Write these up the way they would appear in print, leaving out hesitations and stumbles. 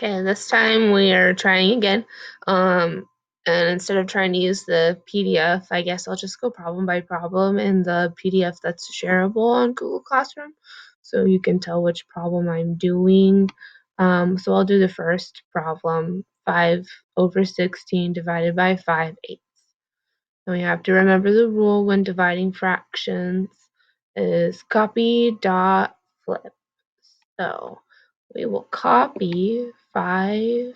Okay, this time we are trying again. And instead of trying to use the PDF, I guess I'll just go problem by problem in the PDF that's shareable on Google Classroom, so you can tell which problem I'm doing. So I'll do the first problem, 5/16 divided by 5/8. And we have to remember the rule when dividing fractions is copy, dot, flip. So we will copy 5/16.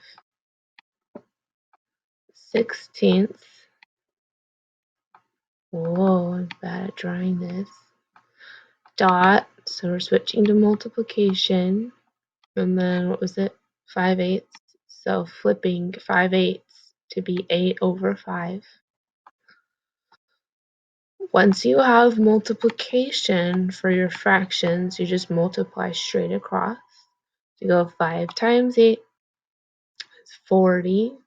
Whoa, I'm bad at drawing this. Dot, so we're switching to multiplication. And then what was it? 5/8. So flipping 5/8 to be 8/5. Once you have multiplication for your fractions, you just multiply straight across. You go 5 times 8 is 40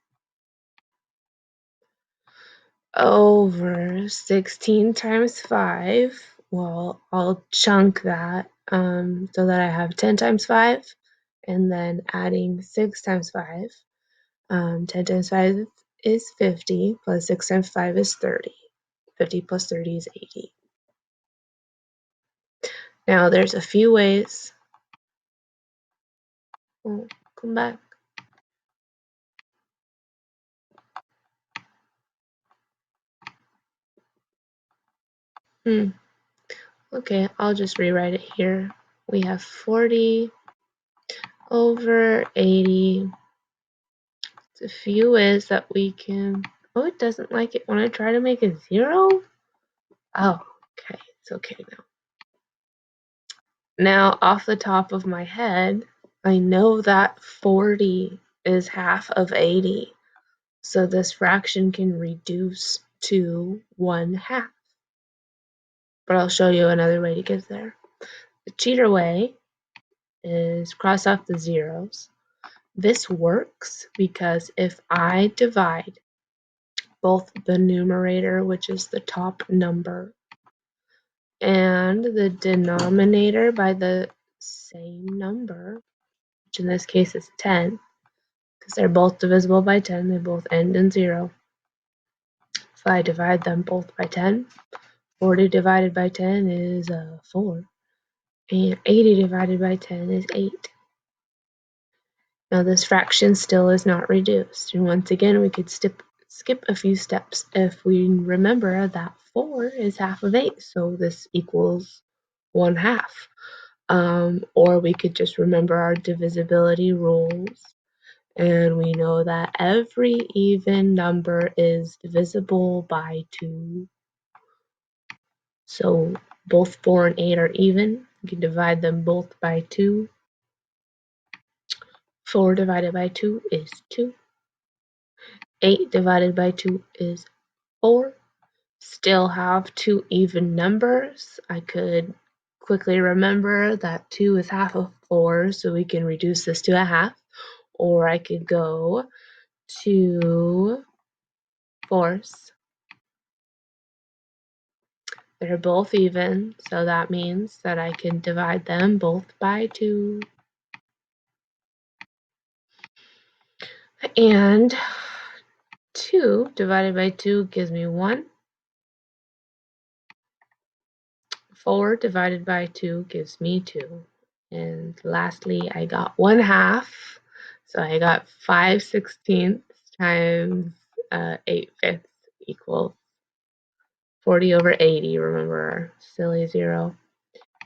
over 16 times 5. Well, I'll chunk that so that I have 10 times 5, and then adding 6 times 5. 10 times 5 is 50, plus 6 times 5 is 30. 50 plus 30 is 80. Now there's a few ways. Oh, come back. Okay, I'll just rewrite it here. We have 40 over 80. There's a few ways that we can... Oh, it doesn't like it when I try to make a 0? Oh, okay, it's okay now. Now, off the top of my head, I know that 40 is half of 80. So this fraction can reduce to 1/2. But I'll show you another way to get there. The cheater way is cross off the zeros. This works because if I divide both the numerator, which is the top number, and the denominator by the same number, which in this case is 10, because they're both divisible by 10, they both end in 0. If I divide them both by 10, 40 divided by 10 is 4, and 80 divided by 10 is 8. Now this fraction still is not reduced, and once again we could skip a few steps if we remember that 4 is half of 8, so this equals 1/2. Or we could just remember our divisibility rules, and we know that every even number is divisible by 2. So both 4 and 8 are even. We can divide them both by 2. 4 divided by 2 is 2. 8 divided by 2 is 4. Still have two even numbers. I could quickly remember that 2 is half of 4, so we can reduce this to 1/2. Or I could go 2/4. They're both even, so that means that I can divide them both by 2. And 2 divided by 2 gives me 1. 4 divided by 2 gives me 2. And lastly, I got 1/2. So I got 5/16 times 8/5 equals 40 over 80. Remember our silly 0.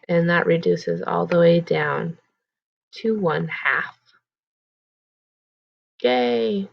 And that reduces all the way down to 1/2. Yay!